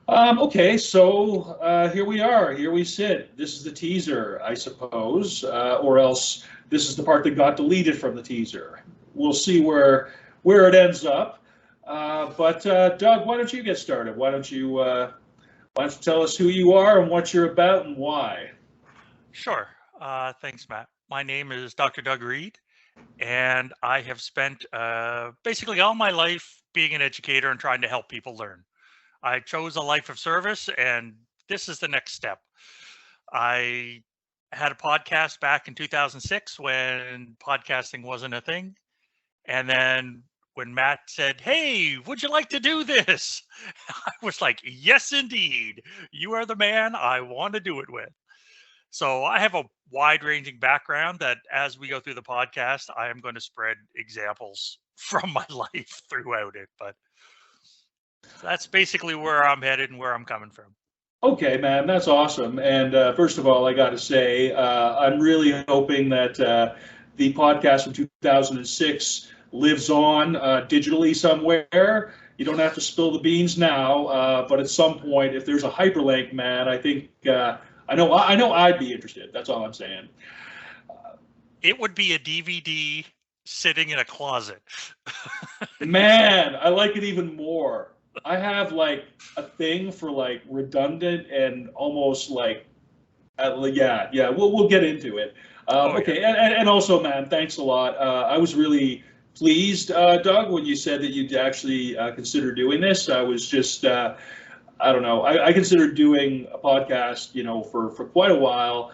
Okay, so here we are. Here we sit. This is the teaser, I suppose, or else this is the part that got deleted from the teaser. We'll see where it ends up. But Doug, why don't you get started? Why don't you tell us who you are and what you're about and why? Sure. Thanks, Matt. My name is Dr. Doug Reed, and I have spent basically all my life being an educator and trying to help people learn. I chose a life of service, and this is the next step. I had a podcast back in 2006 when podcasting wasn't a thing. And then when Matt said, "Hey, would you like to do this?" I was like, "Yes, indeed. You are the man I want to do it with." So I have a wide ranging background that as we go through the podcast, I am going to spread examples from my life throughout it. But that's basically where I'm headed and where I'm coming from. Okay, man, that's awesome. And first of all, I got to say, I'm really hoping that the podcast from 2006 lives on digitally somewhere. You don't have to spill the beans now, but at some point, if there's a hyperlink, man, I think I know I'd be interested. That's all I'm saying. It would be a DVD sitting in a closet. Man, I like it even more. I have like a thing for like redundant and almost like, yeah. We'll get into it. Oh, yeah. Okay, and also, man, thanks a lot. I was really pleased, Doug, when you said that you'd actually consider doing this. I was just, I don't know. I considered doing a podcast, for quite a while,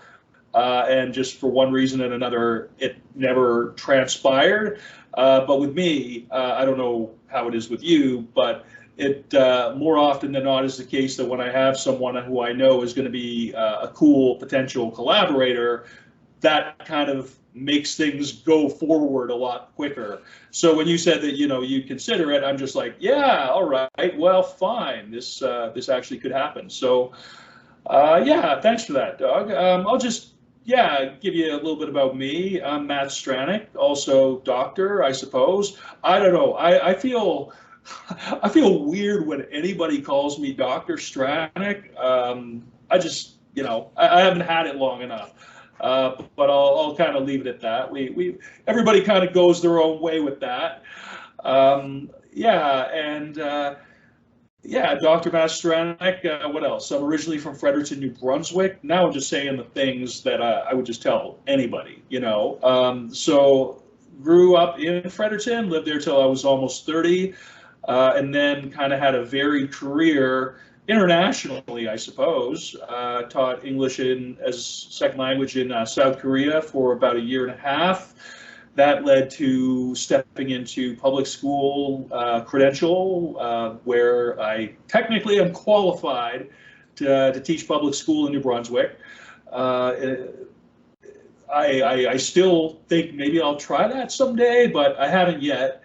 and just for one reason and another, it never transpired. But with me, I don't know how it is with you, but it more often than not is the case that when I have someone who I know is going to be a cool potential collaborator, that kind of makes things go forward a lot quicker. So when you said that you consider it, I'm just like, yeah, all right, well, fine. This actually could happen. So yeah, thanks for that, Doug. I'll just give you a little bit about me. I'm Matt Stranick, also doctor, I suppose. I don't know. I feel I feel weird when anybody calls me Dr. Stranick. I just, I haven't had it long enough. But I'll kind of leave it at that. Everybody kind of goes their own way with that. Yeah, Dr. Mastranic. What else? I'm originally from Fredericton, New Brunswick. Now I'm just saying the things that I would just tell anybody, So grew up in Fredericton, lived there till I was almost 30, and then kind of had a varied career internationally, I suppose. Taught English as second language in South Korea for about a year and a half. That led to stepping into public school credential, where I technically am qualified to teach public school in New Brunswick. I still think maybe I'll try that someday, but I haven't yet.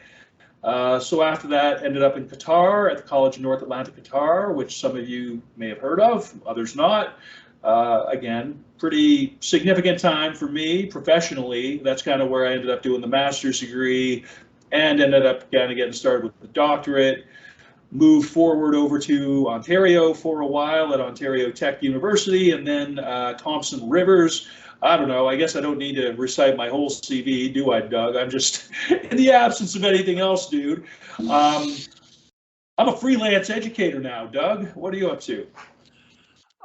So after that, ended up in Qatar at the College of North Atlantic Qatar, which some of you may have heard of, others not. Again, pretty significant time for me professionally. That's kind of where I ended up doing the master's degree and ended up kind of getting started with the doctorate. Moved forward over to Ontario for a while at Ontario Tech University, and then Thompson Rivers. I don't know. I guess I don't need to recite my whole CV, do I, Doug? I'm just, in the absence of anything else, dude. I'm a freelance educator now, Doug. What are you up to?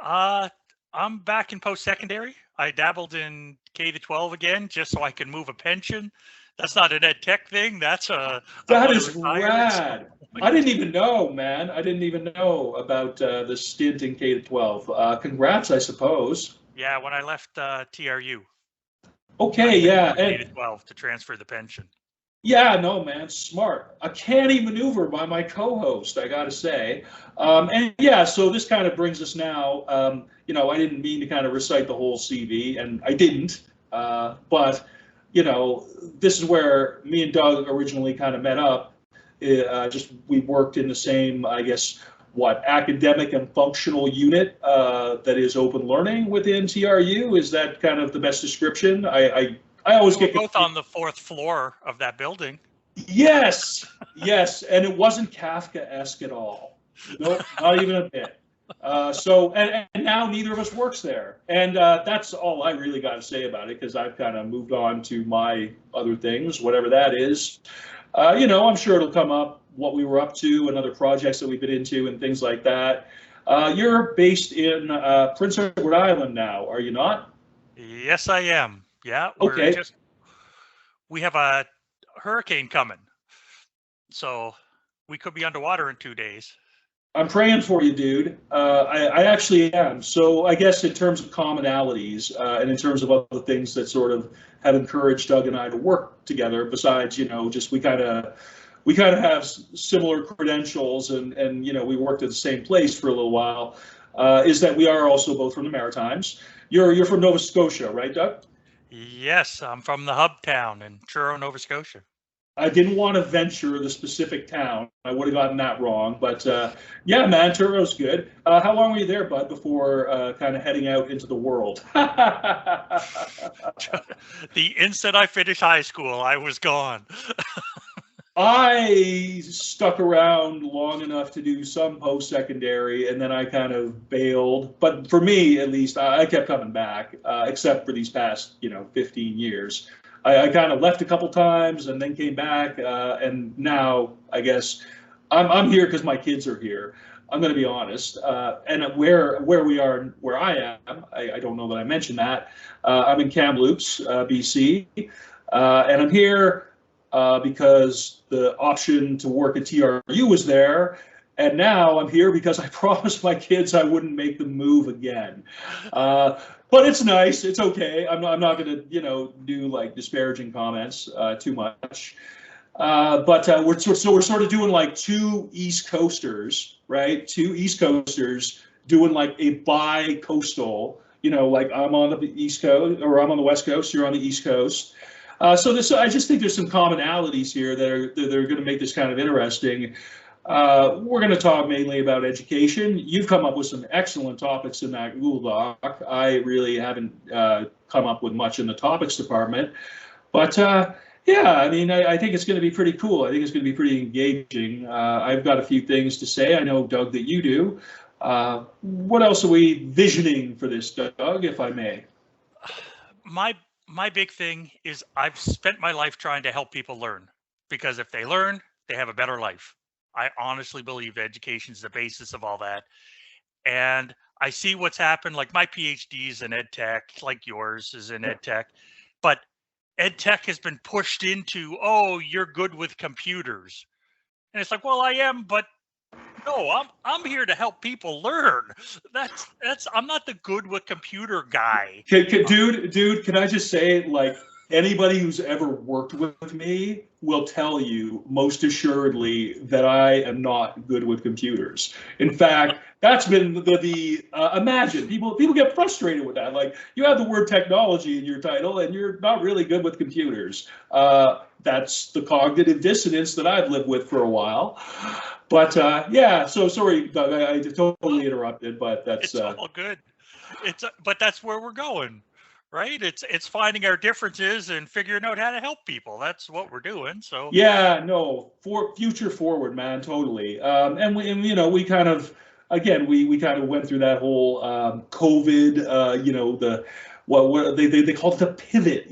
I'm back in post-secondary. I dabbled in K to 12 again, just so I can move a pension. That's not an ed tech thing. That is rad. I didn't even know, man. I didn't even know about the stint in K to 12. Congrats, I suppose. Yeah, when I left TRU. Okay, yeah. K to 12 to transfer the pension. Yeah, no, man, smart. A canny maneuver by my co-host, I gotta say. And yeah, so this kind of brings us now. I didn't mean to kind of recite the whole CV, and I didn't. But this is where me and Doug originally kind of met up. We worked in the same, I guess, academic and functional unit that is open learning within TRU. Is that kind of the best description? I always get both on the fourth floor of that building. Yes, and it wasn't Kafka-esque at all. Nope, not even a bit. And now neither of us works there. And that's all I really got to say about it, because I've kind of moved on to my other things, whatever that is. I'm sure it'll come up what we were up to and other projects that we've been into and things like that. You're based in Prince Edward Island now, are you not? Yes, I am. Yeah, Okay. we have a hurricane coming, so we could be underwater in 2 days. I'm praying for you, dude. I actually am. So I guess in terms of commonalities and in terms of other things that sort of have encouraged Doug and I to work together, besides, just we kind of have similar credentials and we worked at the same place for a little while, is that we are also both from the Maritimes. You're from Nova Scotia, right, Doug? Yes, I'm from the hub town in Truro, Nova Scotia. I didn't want to venture the specific town. I would have gotten that wrong. But yeah, man, Turo's good. How long were you there, bud, before kind of heading out into the world? The instant I finished high school, I was gone. I stuck around long enough to do some post-secondary, and then I kind of bailed. But for me, at least, I kept coming back, except for these past, 15 years. I kind of left a couple times and then came back, and now I guess I'm here because my kids are here. I'm going to be honest, and where we are, where I am, I don't know that I mentioned that. I'm in Kamloops, BC, and I'm here because the option to work at TRU was there. And now I'm here because I promised my kids I wouldn't make them move again. But it's nice. It's okay. I'm not going to, do like disparaging comments too much. But we're sort of doing like two East Coasters, right? Two East Coasters doing like a bi-coastal. Like I'm on the East Coast, or I'm on the West Coast. You're on the East Coast. I just think there's some commonalities here that are going to make this kind of interesting. We're going to talk mainly about education. You've come up with some excellent topics in that Google Doc. I really haven't come up with much in the topics department. But yeah, I mean, I think it's going to be pretty cool. I think it's going to be pretty engaging. I've got a few things to say. I know, Doug, that you do. What else are we visioning for this, Doug, if I may? My big thing is I've spent my life trying to help people learn, because if they learn, they have a better life. I honestly believe education is the basis of all that. And I see what's happened, like my PhD is in ed tech, like yours is in ed tech, but ed tech has been pushed into, oh, you're good with computers. And it's like, well, I am, but no, I'm here to help people learn. That's I'm not the good with computer guy. Dude, can I just say, like, anybody who's ever worked with me will tell you most assuredly that I am not good with computers. In fact, that's been the imagine people get frustrated with that. Like, you have the word technology in your title and you're not really good with computers. That's the cognitive dissonance that I've lived with for a while. But yeah, so sorry, Doug, I totally interrupted, but that's it's all good. But that's where we're going. Right? It's finding our differences and figuring out how to help people. That's what we're doing. So yeah, no, for future forward, man, totally. We kind of, again, we kind of went through that whole COVID, the what they called it the pivot,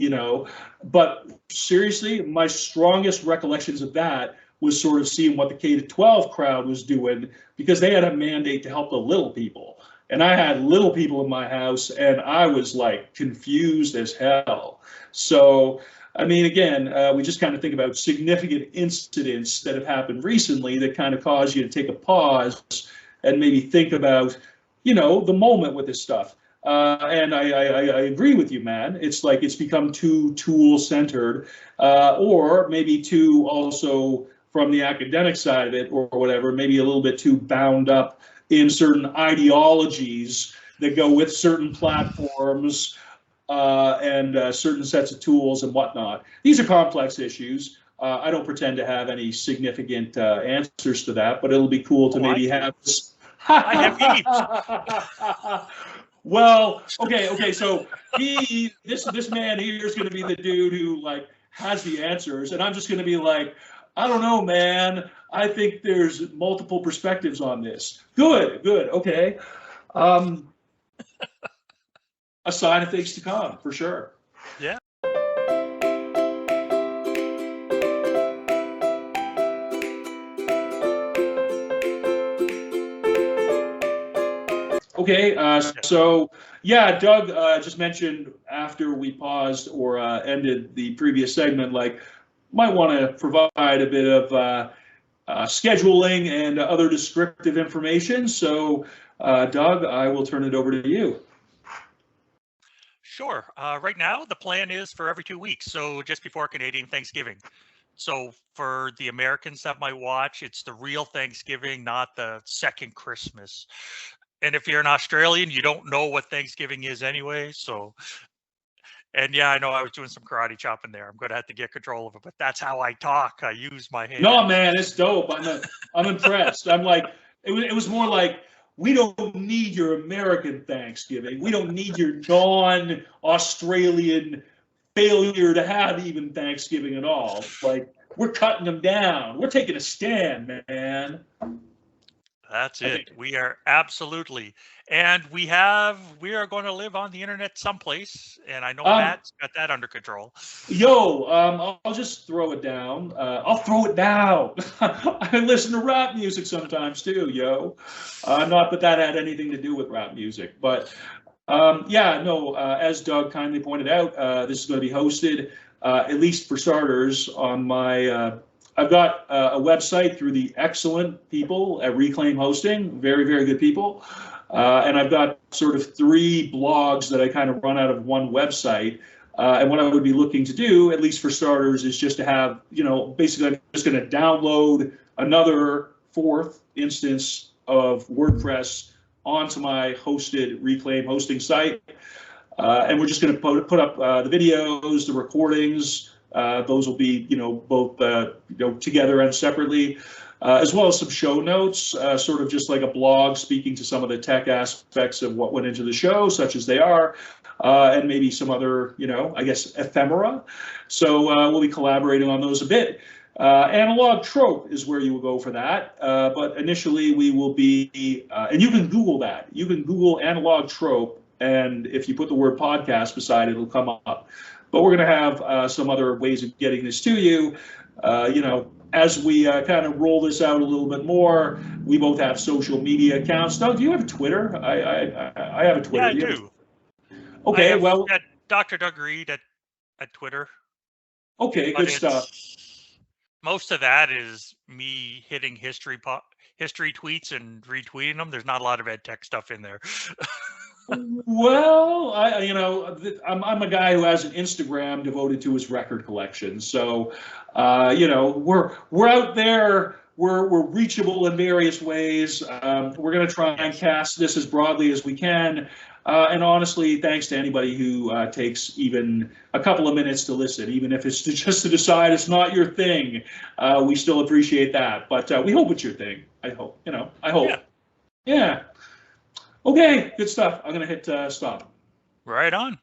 But seriously, my strongest recollections of that was sort of seeing what the K-12 crowd was doing, because they had a mandate to help the little people. And I had little people in my house, and I was like confused as hell. So, I mean, again, we just kind of think about significant incidents that have happened recently that kind of cause you to take a pause and maybe think about, the moment with this stuff. And I agree with you, man. It's like it's become too tool-centered, or maybe too also from the academic side of it or whatever, maybe a little bit too bound up in certain ideologies that go with certain platforms and certain sets of tools and whatnot. These are complex issues. I don't pretend to have any significant answers to that, but it'll be cool to maybe have this. I have heaps. Well, okay. So this man here is going to be the dude who like has the answers, and I'm just going to be like, I don't know, man. I think there's multiple perspectives on this. Good, okay. A sign of things to come, for sure. Yeah. Okay, so yeah, Doug just mentioned after we paused or ended the previous segment, like, might want to provide a bit of scheduling and other descriptive information. So, Doug, I will turn it over to you. Sure. Right now, the plan is for every 2 weeks, so just before Canadian Thanksgiving. So for the Americans that might watch, it's the real Thanksgiving, not the second Christmas. And if you're an Australian, you don't know what Thanksgiving is anyway. So, and yeah, I know I was doing some karate chopping there. I'm going to have to get control of it, but that's how I talk. I use my hands. No, man, it's dope. I'm impressed. I'm like, it was more like, we don't need your American Thanksgiving. We don't need your non-Australian failure to have even Thanksgiving at all. Like, we're cutting them down. We're taking a stand, man. That's it. We are absolutely. And we are going to live on the internet someplace. And I know Matt's got that under control. Yo, I'll just throw it down. I'll throw it down. I listen to rap music sometimes too, yo. Not that that had anything to do with rap music, but yeah, no, as Doug kindly pointed out, this is going to be hosted, at least for starters, on my, I've got a website through the excellent people at Reclaim Hosting, very, very good people. And I've got sort of 3 blogs that I kind of run out of one website. And what I would be looking to do, at least for starters, is just to have, basically I'm just going to download another 4th instance of WordPress onto my hosted Reclaim Hosting site. And we're just going to put up the videos, the recordings. Those will be, both, together and separately, as well as some show notes, sort of just like a blog speaking to some of the tech aspects of what went into the show, such as they are, and maybe some other, I guess, ephemera. So we'll be collaborating on those a bit. Analog trope is where you will go for that. But initially we will be, and you can Google that. You can Google analog trope, and if you put the word podcast beside it, it'll come up. But we're going to have some other ways of getting this to you. As we kind of roll this out a little bit more, we both have social media accounts. Doug, do you have Twitter? I have a Twitter. Yeah, I do. Okay, well, Dr. Doug Reed at Twitter. Okay, good stuff. Most of that is me hitting history tweets and retweeting them. There's not a lot of ed tech stuff in there. Well, I'm a guy who has an Instagram devoted to his record collection. So, we're out there. We're reachable in various ways. We're going to try and cast this as broadly as we can. And honestly, thanks to anybody who takes even a couple of minutes to listen, even if it's just to decide it's not your thing. We still appreciate that. But we hope it's your thing. I hope. I hope. Yeah. Okay, good stuff. I'm going to hit stop. Right on.